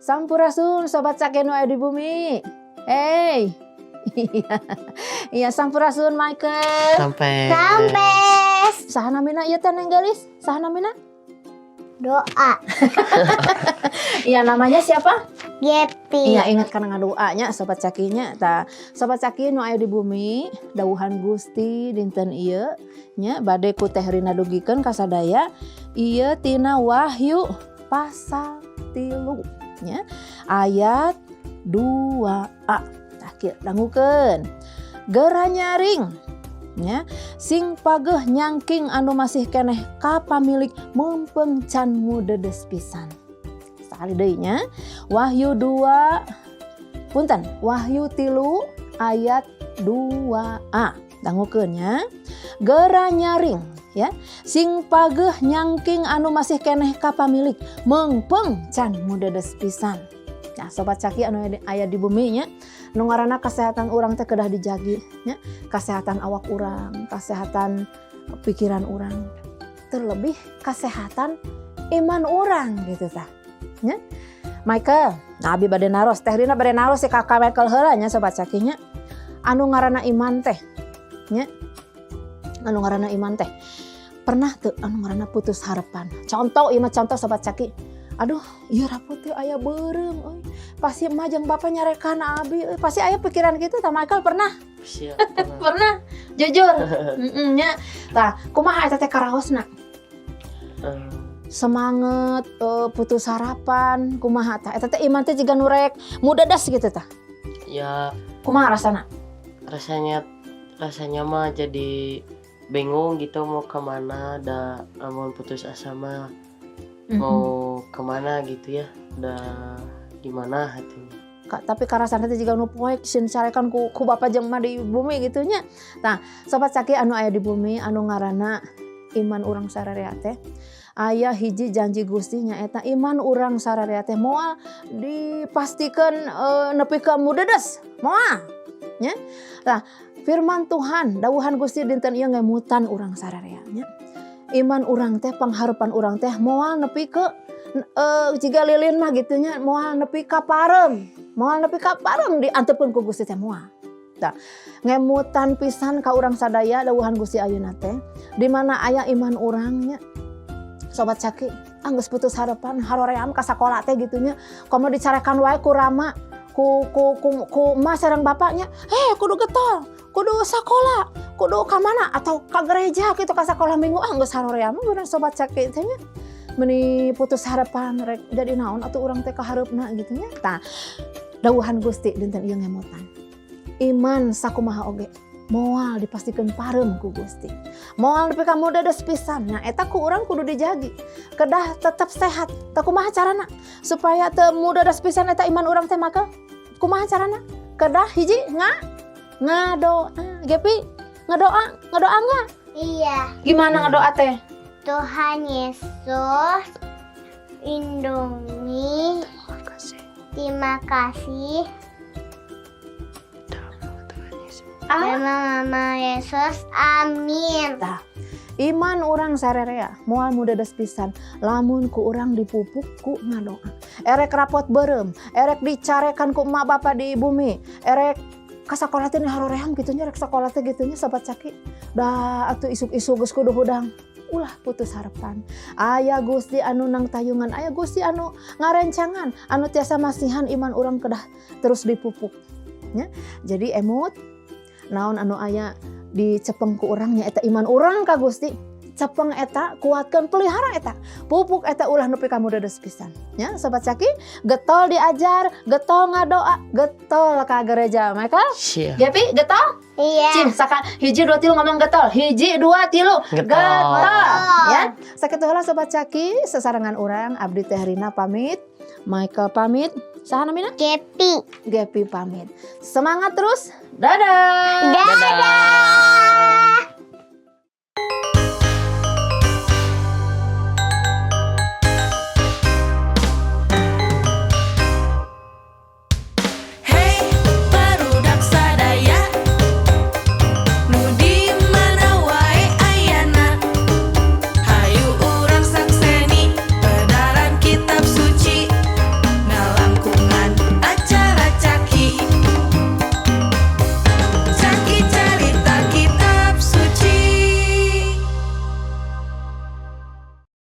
Sampurasun sobat Cakenu aya di bumi. Hey. Iya sampurasun Michael. Sampai. Sahana mina ieu teh Neng Gelis? Sahana mina? Doa. Iya namanya siapa? Gepi. Iya ingat karena ngadoanya sobat Cakinya. Tah sobat Caki nu aya di bumi, dawuhan Gusti dinten ieu nya bade ku Teh Rina dugikeun ka sadaya ieu tina Wahyu pasal 3 nya ayat 2a. Tah kieu dangukeun. Geura nyaring nya sing pageuh nyangking anu masih keneh ka pamilik mumpeng can mudedes pisan. Sakali deui nya Wahyu 2 punten Wahyu 3 ayat 2a. Dangukeun nya geura nyaring ya sing pageuh nyangking anu masih keneh ka pamilik mumpeng can mudedes pisan. Nah, sobat Caki anu aya di bumi nya nu ngaranna kesehatan urang teh kedah dijagi nya, kesehatan awak urang, kesehatan pikiran urang, terlebih kesehatan iman urang gitu tah. Nya. Michael, nah abi bade naros, Teh Rina bade naros si Kakak Michael heula nya sobat Caki nya. Anu ngaranna iman teh nya. Anu ngaranna iman teh. Pernah teu anu ngaranna putus harapan. Contoh ieu mah contoh sobat Caki. Aduh, ieu rapot teh aya beureum euy. Pasti emak jeung bapa nyarekan abi euy. Pasti aya pikiran gitu tah Michael pernah? Siap. Pernah. Jujur. Nya. Tah, kumaha eta teh karaosna? Semangat putus harapan kumaha tah? Eta teh iman teh jiga nu rek mudadas gitu tah. Ya, Kumaha rasana? rasanya mah jadi bingung gitu mau kemana, mau putus asa mah mau kemana gitu ya, gimana hatinya. Tapi karasana teh jiga nu poek sin sarekan ku bapa jeung emak di bumi gitu nya. Nah, sobat Caki anu aya di bumi anu ngaranna iman urang sararea teh aya hiji janji Gusti nyaeta iman urang sararea teh moal dipastikeun nepi ka mudedes moal nya. Nah, firman Tuhan dawuhan Gusti dinten ieu ngemutan urang sararea nya. Iman urang teh pangharepan urang teh moal nepi ke jiga lilin mah gitu nya moal nepi ka parem. Moal nepi ka parem diantepkeun ku Gusti teh moal. Tah, ngemutan pisan ka urang sadaya dawuhan Gusti ayeuna teh di mana aya iman urangnya. Sobat Caki, geus putus harapan haroream ka sakola teh gitu nya. Komo dicarekan wae ku Rama, ku emak sareng bapaknya, kudu getol, kudu sakola, kudu ka mana atau ka gereja gitu ka sakola minggu geus haroream urang sobat Caki teh nya. Meni putus harapan rek jadi naon atuh urang teh kahareupna gitu nya. Tah, dawuhan Gusti dinten ieu ngemutan. Iman sakumaha oge moal dipastikeun parem ku Gusti. Moal nepi ka mudados pisan. Nah, eta ku urang kudu dijagi. Kedah tetep sehat. Tah kumaha carana supaya teu mudados pisan eta iman urang teh maka kumaha carana? Kedah hiji ngadoa. Gepi, ngadoa enggak? Iya. Gimana ngadoa teh? Tuhan Yesus, lindungi, terima kasih. Nama Yesus, amin. Tah, iman urang sararea moal mudados pisan lamun ku urang dipupuk ku ngadoa. Erek rapot beureum, erek dicarekan ku emak bapa di bumi, erek ka sakola teh haroream kitu nya rek sakola teh kitu nya sobat Caki. Da atuh isuk-isuk geus kudu hudang. Ulah putus harapan. Aya Gusti anu nang tayungan, aya Gusti anu ngarencangan, anu tiasa masihan iman urang kedah terus dipupuk. Nya. Jadi emut naon anu aya dicepeng ku urang nya eta iman urang ka Gusti. Cepeng eta kuatkeun pelihara eta. Pupuk eta ulah nepi ka mudados pisan. Ya, sobat Caki, getol diajar, getol ngadoa, getol ka gereja. Michael? Siap. Gepi, getol? Iya. Cim, saka hiji 2 3 ngomong getol. Hiji 2 3 getol. Ya, sakitu heula sobat Caki, sesarengan urang abdi Teh Rina pamit, Michael pamit, saha namina? Gepi. Gepi pamit. Semangat terus. Dadah. Dadah.